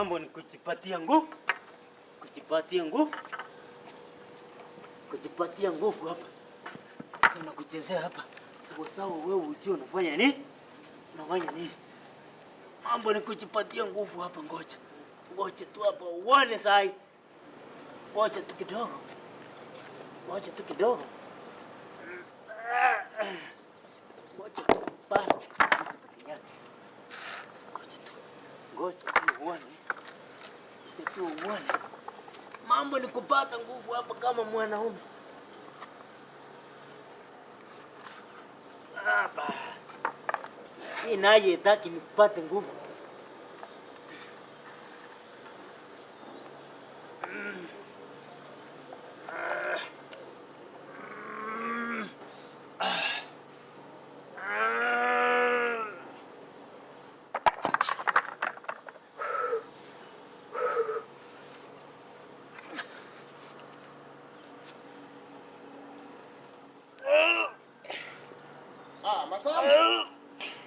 Mambo ni kujipatia nguvu. Kujipatia nguvu. Kujipatia nguvu hapa. Tuna kuchezea hapa. Sawa wewe ujue unafanya nini? Unafanya nini? Mambo ni kujipatia nguvu hapa, ngoja. Ngoja tu hapa uone sai. Ngoja tu kidogo. Ngoja tu kidogo. Ngoja tu basi. Ngoja tu uone. Ngoja tu uone. Mambo ni kupata nguvu hapa kama mwanaume. Hapa. Hii naye itaki nipate nguvu.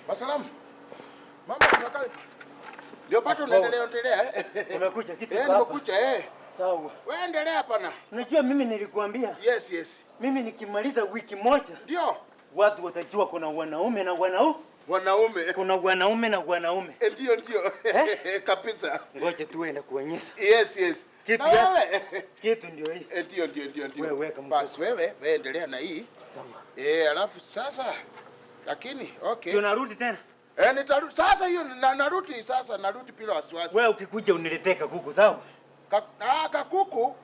Masalamu. Mama tunakali. Ndio pato unaendelea Umekuja kitu hapa. Nimekuja Sawa. Wewe endelea hapana. Unajua mimi nilikuambia. Yes. Mimi nikimaliza wiki moja. Ndio. Watu watajua kuna wanaume na wanaume. Kuna wanaume na wanaume. Ndio. Kabisa. Ngoja tu enda kuonyesha. Yes. Kitu wewe. Kitu ndio hii. Ndio. Wewe kama basi wewe endelea na hii. Sawa. Alafu sasa lakini okay. Tunarudi tena. Nitarudi sasa hiyo narudi sasa narudi bila wasiwasi. Wewe ukikuja unileteka kuku sawa? Kakuku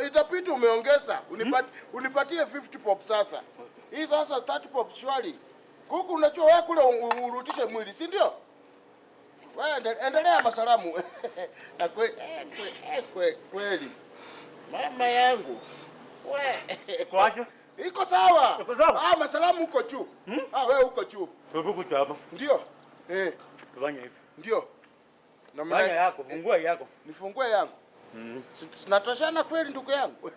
itapita umeongeza. Unipatie 50 pop sasa. Hii sasa 30 pop shwari. Kuku unajua wewe kule urudishe mwili, si ndio? Wewe endelea Masalamu. Na kweli. Mama yangu. Wewe. Kwaje? Iko sawa. Masalamu uko juu. Wewe uko juu. Kuku hapa. Ndio. Fanya hivi. Ndio. Na mimi yako, fungua yako. Nifungue yangu. Sinatoshana kweli ndugu yangu.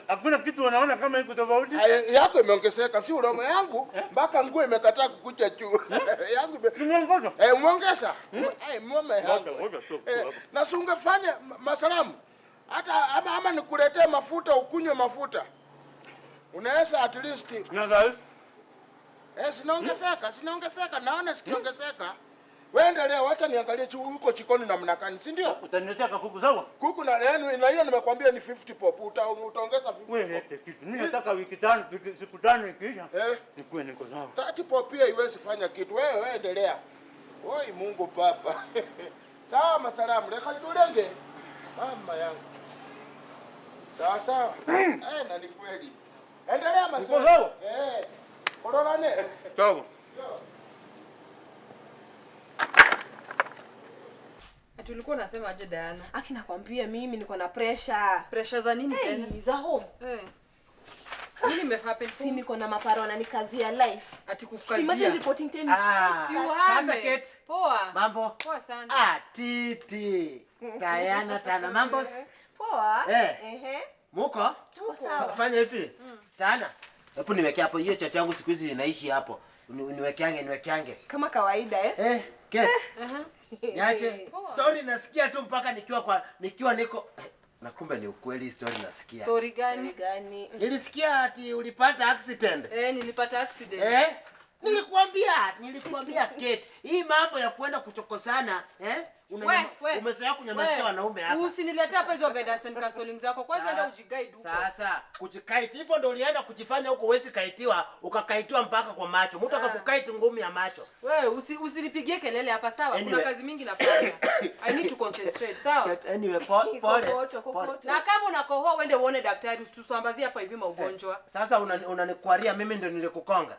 Hakuna kitu unaona kama iko tofauti? Yako imeongezeka, si urongo yangu mpaka nguo imekataa kukuja juu. Yangu imeongeza. Muongeza. Mama yangu. Na ungefanya Masalamu. Hata ama nikuletee mafuta ukunywe mafuta. Unaweza at least. Nadhani. Sinaongezeka, naona sikiongezeka. Wewe endelea, wacha niangalie huko jikoni namna gani, si ndio? Utaniletea kuku sawa? Kuku na hiyo nimekwambia ni 50 pop. Utaongeza 50. Wewe lete kitu. Mimi nataka wiki tano, siku tano ikiisha. Nikuwe niko sawa. 30 pop pia iwezi fanya kitu. Wewe endelea. Oi Mungu Baba. Sawa Masalamu, leka nidulenge. Mama yangu. Sawa. Na ni kweli. Endelea Masalamu. Kororane. Sawa. Tulikuwa nasema aje Diana? Aki nakwambia mimi niko na pressure. Pressure za nini tena? Za home. Nini imehappen? Si niko na maparona ni kazi ya life. Ati kukazia. Imagine reporting 10. Sasa Kate. Poa. Mambo? Poa sana. Titi. Diana Tana mambo? Poa. Muko? Tuko sawa. Fanya hivi. Tana. Hapo niweke hapo hiyo chacha yangu siku hizi inaishi hapo. Niwekeange. Kama kawaida Kate. Niache. Story nasikia tu mpaka nikiwa niko na kumbe ni ukweli story nasikia. Story gani? Nilisikia ati ulipata accident. Nilipata accident. Nilikuambia Kate. Hii mambo ya kwenda kuchokosana, umesahau kunyamazisha wanaume hapa. Usiniletea hapa hizo guidance and counseling zako. Kwanza ndio ujiguide huko. Sasa, kujikite hivyo ndio ulienda kujifanya huko huwezi kaitiwa, ukakaitiwa mpaka kwa macho. Mtu akakukite ngumi ya macho. Wewe usinipigie kelele hapa sawa? Kuna kazi mingi nafanya. I need to concentrate, sawa? Anyway, pole. Na kama unakohoa uende uone daktari, usisambazie hapa hivi maugonjwa. Sasa unanikwaria mimi ndio nilikukonga.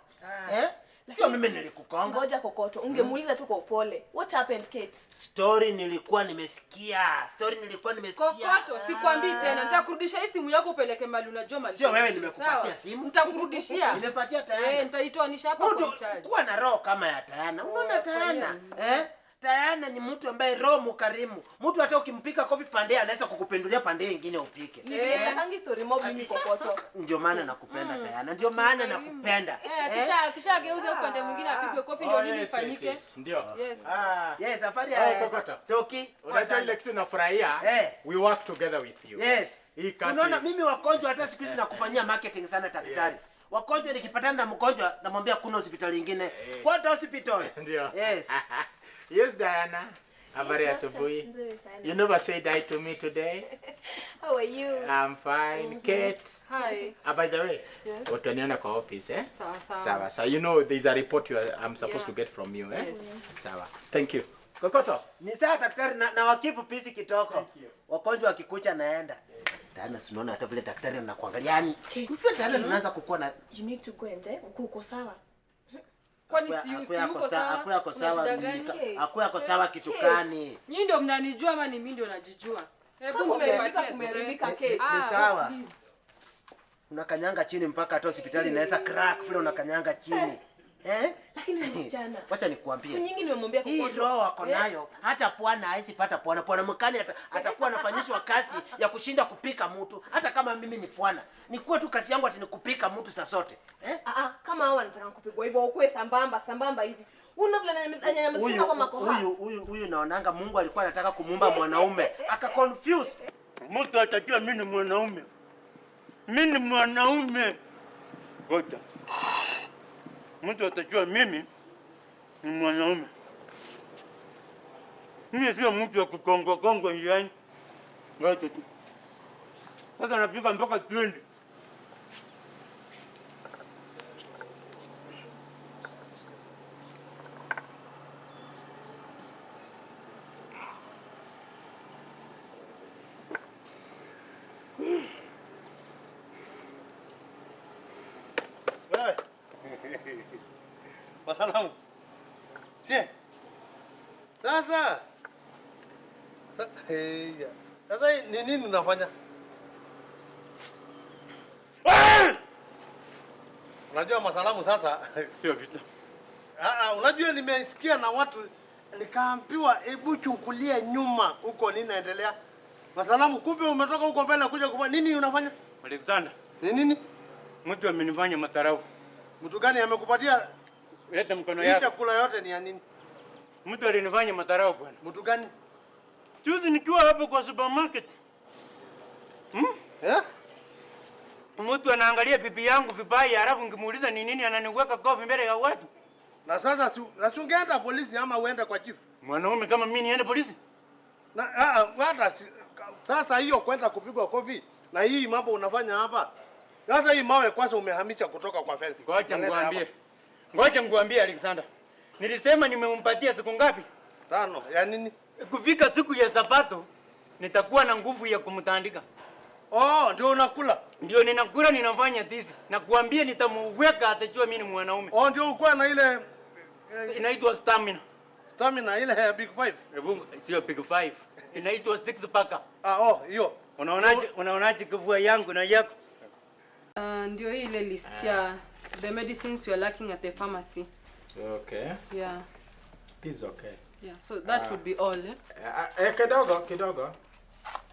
Sio mimi nilikukonga. Ngoja Kokoto, ungemuuliza tu kwa upole. What happened Kate? Story nilikuwa nimesikia. Kokoto, sikwambii tena. Nitakurudisha hii simu yako upeleke mali unajua mali. Sio wewe nimekupatia simu. Nitakurudishia. Nimepatia tayari. Nitaitoa nisha hapa kwa charge. Kuwa na roho kama ya Diana. Unaona Diana? Diana ni mtu ambaye roho mkarimu. Mtu hata ukimpika kofi pande anaweza kukupendulia pande nyingine upike. Nitakangi story mob mimi kokoto. Ndio maana nakupenda Diana. Ndio maana nakupenda. Kisha geuze upande mwingine apigwe kofi ndio nini ifanyike. Ndio. Yes. Yes, safari ya Toki. Unajua ile kitu nafurahia. We work together with you. Yes. Hii kazi. Unaona mimi wagonjwa hata siku hizi nakufanyia marketing sana daktari. Yes. Wagonjwa nikipatana na mgonjwa namwambia kuna hospitali nyingine. Kwata hospital. Ndio. Yes. Yes, Diana. Habari asubuhi. You never said hi to me today. How are you? I'm fine. Kate. Hi. By the way, Yes. utaniona kwa office, eh? Sawa. So you know there's a report I'm supposed to get from you, eh? Yes. Sawa. Thank you. Kokoto. Ni sawa daktari na wakipu pisi kitoko. Wagonjwa wakikucha naenda. Diana sinaona hata vile daktari anakuangalia yani. Kufia Diana tunaanza kukua na You need to go and uko sawa. Kwani si yuko sawa? Hakuya sawa. Hakuya sawa kitu gani? Nyinyi ndio mnanijua ama ni mimi ndio najijua? Hebu msipatie Kumeribika stress. Kate. Ni sawa. Unakanyanga chini mpaka hata hospitali inaweza crack vile unakanyanga chini. Lakini msichana. Wacha nikuambie. Siku nyingi nimemwambia Hii kokoto. roho wako nayo hata pwana haisi pata pwana. Pwana mkani atakuwa anafanyishwa kazi ya kushinda kupika mtu. Hata kama mimi ni pwana. Nikuwe tu kazi yangu ati ni kupika mtu saa zote. Kama hao wanataka kupigwa hivyo ukue sambamba hivi. Una vile anyanyamazika kwa makoha. Huyu naonanga Mungu alikuwa anataka kumuumba mwanaume. Aka confuse. Mtu atajua mimi ni mwanaume. Mimi ni mwanaume. Ngoja. Mtu atajua mimi ni mwanaume. Mimi sio mtu wa kukongo njiani. Ngoja tu. Sasa napiga mpaka 20. Masalamu. Je. Sasa ni nini unafanya? Unajua Masalamu sasa Sio vita. Unajua nimesikia na watu nikaambiwa hebu chungulia nyuma huko nini naendelea. Masalamu, kumbe umetoka huko mbele kuja kufanya nini unafanya? Alexander, Ni nini? mtu amenifanya matarau. Mtu gani amekupatia Leta mkono hii yako. chakula yote ni ya nini? Mtu alinifanya matarau bwana. Mtu gani? Juzi nikiwa hapo kwa supermarket. Mtu anaangalia bibi yangu vibaya, alafu ngimuuliza ni nini ananiweka kofi mbele ya watu. Na sasa ungeenda polisi ama uende kwa chief? Mwanaume kama mimi niende polisi? Na hata sasa hiyo kwenda kupigwa kofi na hii mambo unafanya hapa. Sasa hii mawe kwanza umehamisha kutoka kwa fence. Ngoja ngwambie Alexander. Nilisema nimempatia siku ngapi? 5. Ya nini? Kufika siku ya Sabato nitakuwa na nguvu ya kumtandika. Ndio unakula. Ndio ninakula ninafanya tizi. Na kuambia nitamuweka atajua mimi ni mwanaume. Ndio uko na ile Inaitwa stamina. Stamina ile ya Big 5. Sio Big 5. Inaitwa 6 pack. Hiyo. Unaonaje kivua yangu na yako? Ndio ile list ya the medicines we are lacking at the pharmacy. Okay. Yeah. This okay. Yeah, so that would be all. Kidogo.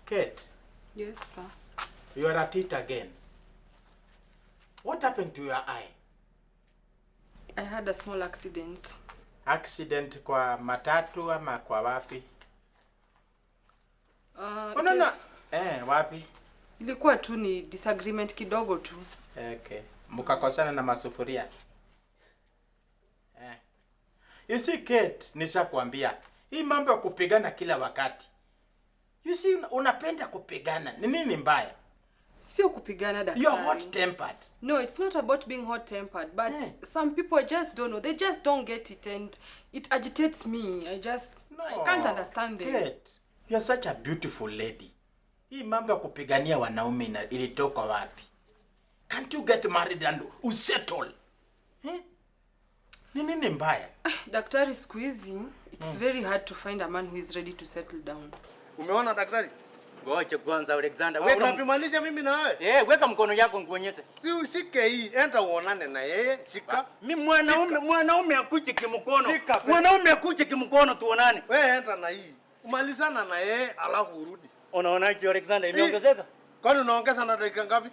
Kate, Yes, sir. you are at it again. What happened to your eye? I had a small accident. Accident kwa matatu ama kwa wapi? Wapi? Ilikuwa tu ni disagreement kidogo tu. Okay. Mkakosana na masufuria. You see Kate, nishakwambia. Hii mambo ya kupigana kila wakati. You see unapenda kupigana. Ni nini mbaya? Sio kupigana daktari. You're hot tempered. No, it's not about being hot tempered, but some people just don't know. They just don't get it and it agitates me. I can't understand them. Kate, you're such a beautiful lady. Hii mambo ya kupigania wanaume ilitoka wapi? Can't you get married and usettle? Ni nini mbaya? Daktari, siku hizi it's very hard to find a man who is ready to settle down. Umeona daktari? Ngoja kwanza Alexander. Unapimanisha mimi na wewe? Weka mkono yako nikuonyeshe. Si ushike hii, enda uonane na yeye, shika. Mimi mwanaume akuje kimkono. Shika. Mwanaume akuje kimkono tuonane. Wewe enda na hii. Umalizana na yeye alafu urudi. Unaonaje Alexander imeongezeka? Kwani unaongeza na dakika ngapi?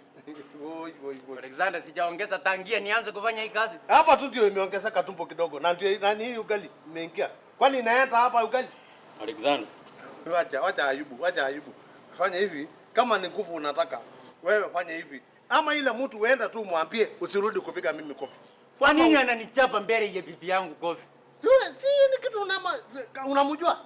Alexander sijaongeza tangia nianze kufanya hii kazi. Hapa tu ndio imeongezeka tumbo kidogo na ndio nani hii ugali imeingia. Kwani inaenda hapa ugali? Alexander. Wacha Ayubu. Fanya hivi, kama ni nguvu unataka, wewe fanya hivi. Ama ile mtu uenda tu mwambie usirudi kupiga mimi kofi. Kwa nini ananichapa mbele ya bibi yangu kofi? Si ni kitu unamjua?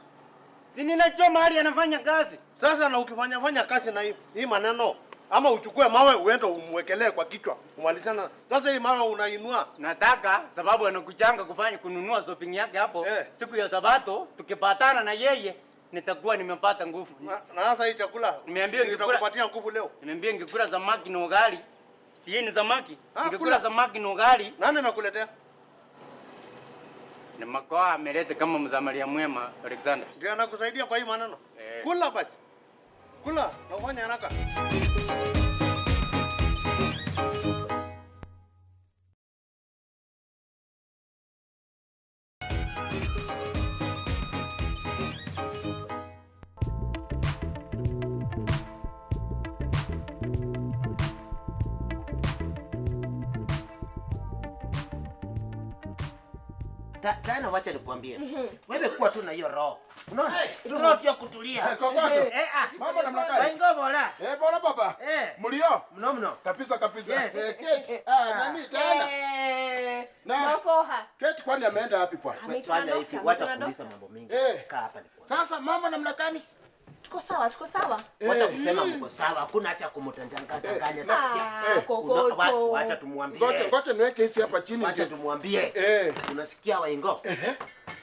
Si ninajua mahali anafanya kazi. Sasa na ukifanya kazi na hii maneno, ama uchukue mawe uende umwekelee kwa kichwa, umalizana. Sasa hii mawe unainua. Nataka sababu anakuchanga kununua shopping yake hapo. Siku ya Sabato tukipatana na yeye nitakuwa nimepata nguvu. Na sasa hii chakula nimeambia nitakupatia nguvu leo. Nimeambia ngikula samaki na ugali. Si ni samaki? Ngikula samaki na ugali. Nani amekuletea? Ni makoa ameleta kama msamaria mwema Alexander. Ndio anakusaidia kwa hii maneno. Kula basi. Kula, na ufanye haraka. Tena wacha nikwambie. Wewe kuwa tu na hiyo roho. Unaona? Roho ya kutulia. Kokoto. Mambo namna gani? Wengo bora. Bora baba. Mlio? Mno. Kabisa. Yes. Kate. Nani tena? Nakoha. Kate kwani ameenda wapi kwa? Fanya hivi, wacha kuuliza mambo mengi. Kaa hapa nikwambie. Sasa mambo namna gani? Tuko sawa. Wacha kusema mko sawa. Hakuna haja kumtanganya sasa. Kokoto. Wacha tumwambie. Ngoja niweke hizi hapa chini. Wacha tumwambie. Unasikia Waingo?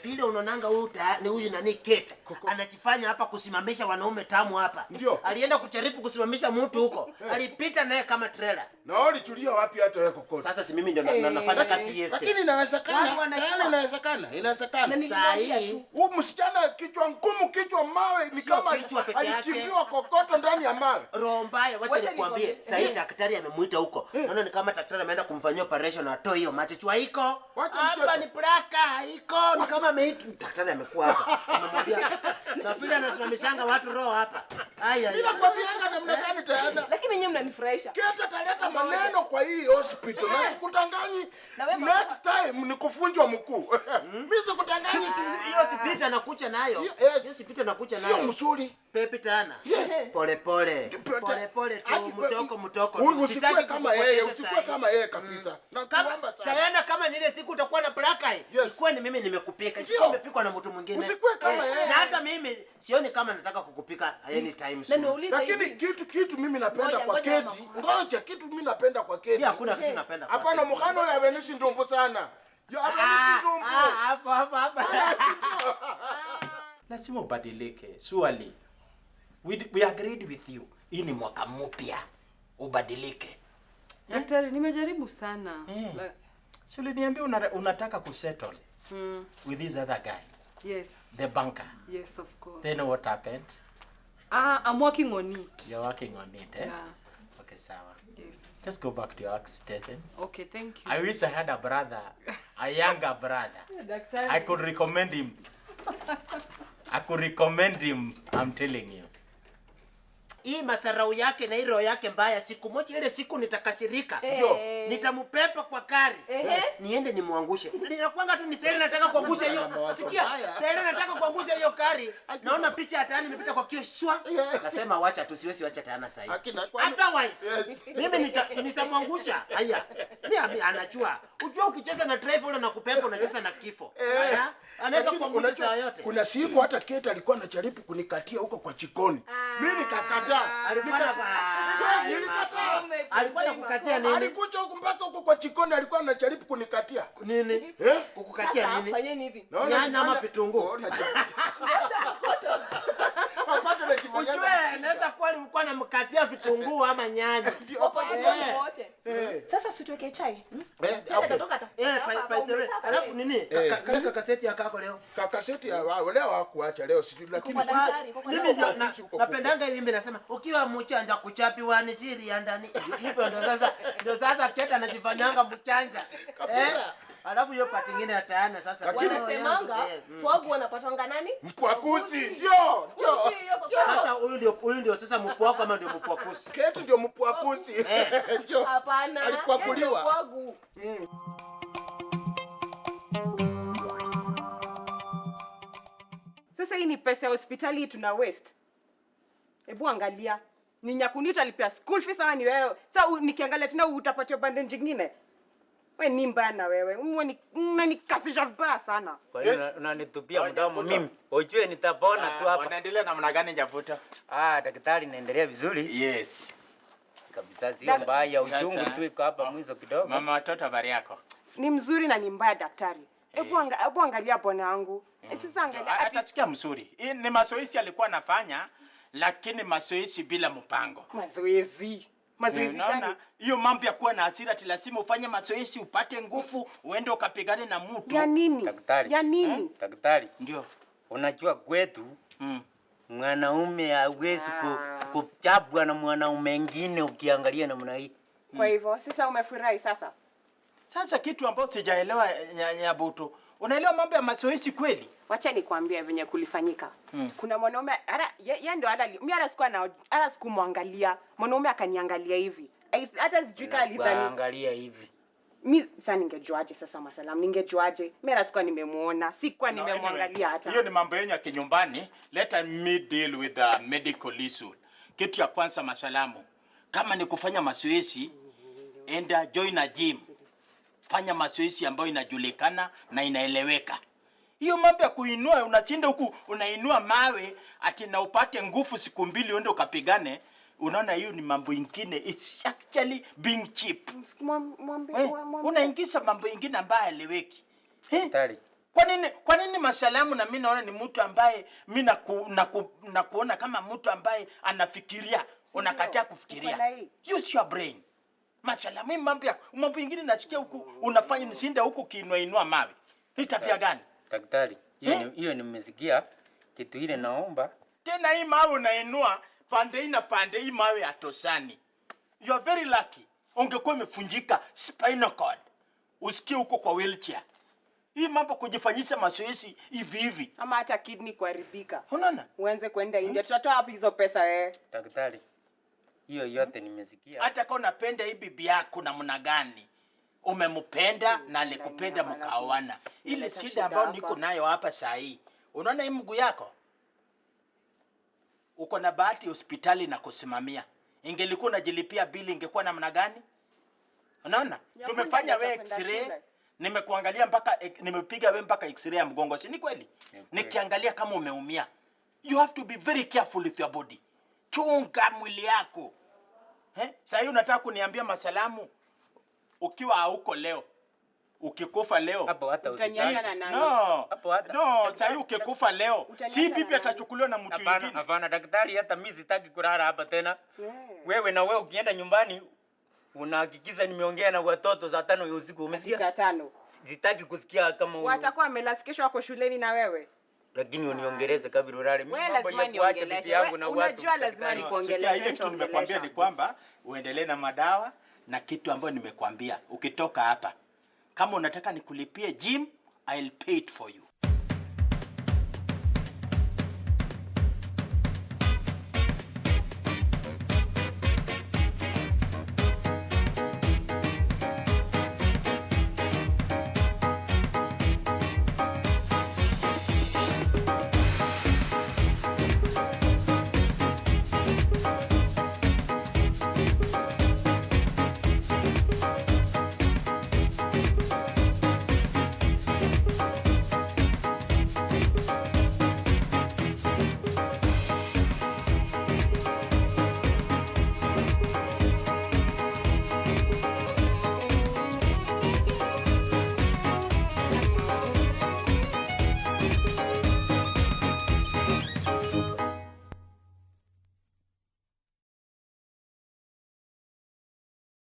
Vile unaonanga huyu nani Kate anajifanya hapa kusimamisha wanaume tamu hapa. Ndio. Alienda kujaribu kusimamisha mtu huko. Alipita naye kama trailer. Na wali tulia wapi hata wewe Kokoto? Sasa si mimi ndio nafanya kazi yesterday. Lakini inawezekana. Saa hii huyu msichana kichwa ngumu, kichwa mawe ni kama alichimbiwa kokoto ndani ya mawe. Roho mbaya, wacha nikwambie. Saa hii daktari amemuita huko. Naona ni kama daktari ameenda kumfanyia operation na atoe hiyo macho iko. Hapa ni plaka iko. Ni kama daktari amekuwa hapa. Anamwambia na vile anasimamishanga watu roho hapa. Haya. Ninakwambianga namna gani tayari. Lakini nyinyi mnanifurahisha. Kete taleta maneno kwa hii hospital. Na sikutanganyi. Next time ni kufunjwa mkuu. Mimi sikutanganyi. Hiyo sipita nakucha nayo. Hiyo sipita nakucha nayo. Sio mzuri. Pepe tana. Pole tu mtoko. Usikue kama yeye, kabisa. Na kuomba sana. Tayana kama nile siku utakuwa na plaka hii. Ikuwe ni mimi nimekupika. Sio umepikwa na mtu mwingine. Usikue kama yeye. Na hata mimi sioni kama nataka kukupika anytime soon. Lakini kitu mimi napenda kwa Keti. Ngoja kitu mimi napenda kwa Keti. Hakuna kitu napenda kwa Keti. Hapana, mkano ya Venus ndumbu sana. Ya Venus ndumbu. Hapa. Lazima ubadilike. Surely. We agreed with you. Hii ni mwaka mpya. Ubadilike. Daktari, nimejaribu sana. Si uliniambia unataka kusettle with this other guy? Yes. The banker? Yes, of course. Then what happened? I'm working on it. You're working on it, eh? Yeah. Okay, sawa. Yes. Just go back to your work, Stephen. Okay, thank you. I wish I had a brother, a younger brother. Daktari. I could recommend him. I'm telling you. Hii masarau yake na hii roho yake mbaya, siku moja ile siku nitakasirika. Nitamupepa kwa kari. Niende nimwangushe. Ninakwanga tu ni sasa nataka kuangusha hiyo. Sikia, sasa nataka kuangusha hiyo kari. Naona picha hatani imepita kwa kio shwa. Nasema wacha tusiwezi wacha tayana sasa hivi. Otherwise, mimi nitamwangusha. Haya. Mimi anajua. Unajua ukicheza na driver ule na kupepa unacheza na kifo. Haya. Anaweza kuangusha saa yote. Kuna siku hata Kate alikuwa anajaribu kunikatia huko kwa chikoni. Mimi nikakataa. Alikuwa anakukatia nini? Alikuja huko mpaka huko kwa chikoni alikuwa anajaribu kunikatia. Nini? Kukukatia nini? Fanyeni hivi. Nyanya ama vitunguu. Kokoto Ujue naweza kuwa alikuwa anamkatia vitunguu ama nyanya. Wote. Sasa situweke chai. Alafu nini? Kaka kaseti ya kako leo. Kakaseti ya leo hakuacha leo sijui lakini mimi napendanga hivi mimi nasema ukiwa mchanja kuchapi wani siri ya ndani. Hivyo ndio sasa Keta anajifanyanga mchanja. Alafu hiyo pati nyingine ya tayana sasa. Wanasemanga pwagu wanapatanga nani? Mpwakuzi. Ndio. Sasa huyu ndio sasa mpwako ama ndio mpwakuzi? Ketu ndio mpwakuzi. Ndio. Hapana. Alipwakuliwa. Pwagu. Sasa hii ni pesa ya hospitali tuna waste. Hebu angalia. Ni Nyakunita alipia school fees ama ni wewe? Sasa nikiangalia tena utapatiwa bandage nyingine. Wewe ni mbaya na wewe. Unanikasisha vibaya sana. Kwa hiyo unanitupia mdomo mimi. Ujue nitapona tu hapa. Wanaendelea namna gani Nyavuta? Daktari naendelea vizuri. Yes. Kabisa sio mbaya, uchungu tu iko hapa mwizo kidogo. Mama watoto habari yako? Ni mzuri na ni mbaya daktari. Hebu angalia bwana wangu. Sasa angalia atasikia mzuri. Hii ni mazoezi alikuwa anafanya lakini mazoezi bila mpango. Mazoezi gani? Hiyo mambo ya kuwa na hasira lazima ufanye mazoezi upate nguvu uende ukapigane na mtu. Ya nini? Daktari. Ya nini? Daktari. Ndio. Unajua kwetu mwanaume hawezi kuchapwa na mwanaume mwingine ukiangalia namna hii. Kwa hivyo sasa umefurahi sasa? Sasa kitu ambacho sijaelewa Nyabuto. Unaelewa mambo ya mazoezi kweli? Wacha nikwambie venye kulifanyika. Kuna mwanaume yeye ndo mimi hata sikumwangalia. Mwanaume akaniangalia hivi. Hata sijui kama alidhani angalia hivi. Mimi sasa ningejuaje sasa masalamu? Ningejuaje? Mimi hata sikuwa nimemuona. Sikuwa nimemwangalia hata. Hiyo ni mambo yenu ya kinyumbani. Let me deal with the medical issue. Kitu ya kwanza masalamu. Kama ni kufanya mazoezi, enda join a gym. Fanya mazoezi ambayo inajulikana na inaeleweka. Hiyo mambo ya kuinua unachinda huku unainua mawe ati na upate nguvu siku mbili uende ukapigane. Unaona hiyo ni mambo ingine. It's actually being cheap. Unaingiza mambo ingine ambayo haeleweki. Daktari. Kwa nini masalamu na mimi naona ni mtu ambaye mimi nakuona kama mtu ambaye anafikiria, unakataa kufikiria. Use your brain. Masalamu hii mambo ingine nasikia huku unafanya nishinda huku kiinua mawe. Ni tabia gani? Daktari, hiyo nimesikia kitu ile naomba. Tena hii mawe unainua pande hii mawe atosani. You are very lucky. Ungekuwa umefunjika spinal cord. Usikie huko kwa wheelchair. Hii mambo kujifanyisha mazoezi hivi. Ama hata kidney kuharibika. Unaona? Uanze kwenda India. Tutatoa wapi hizo pesa wewe? Daktari. Hiyo yote nimesikia. Hata kama unapenda hii bibi yako namna gani, umempenda na alikupenda mkaoana. Ile shida ambayo niko nayo hapa saa hii. Unaona hii mguu yako? Uko na bahati hospitali na kusimamia. Ingelikuwa unajilipia bili ingekuwa namna gani? Unaona? Tumefanya wewe x-ray. Nimekuangalia nimepiga wewe mpaka x-ray ya mgongo. Si ni kweli? Nikiangalia kama umeumia. You have to be very careful with your body. Chunga mwili yako. Sasa hiyo unataka kuniambia masalamu ukiwa hauko leo. Ukikufa leo. Hapo hata utaniacha na nani? No, sasa hiyo ukikufa leo. Si bibi atachukuliwa na mtu mwingine. Hapana daktari, hata mimi sitaki kulala hapa tena. Wewe na wewe ukienda nyumbani unahakikisha nimeongea na watoto saa 5 ya usiku, umesikia? Saa 5. Sitaki kusikia kama watakuwa wamelala kesho wako shuleni na wewe. Lakini uniongeleze kabla ulale. Mimi mambo ya kuacha bibi yangu na watu. Unajua lazima nikuongeleze. Ile kitu nimekwambia ni kwamba uendelee na madawa na kitu ambacho nimekwambia ukitoka hapa. Kama unataka nikulipie gym, I'll pay it for you.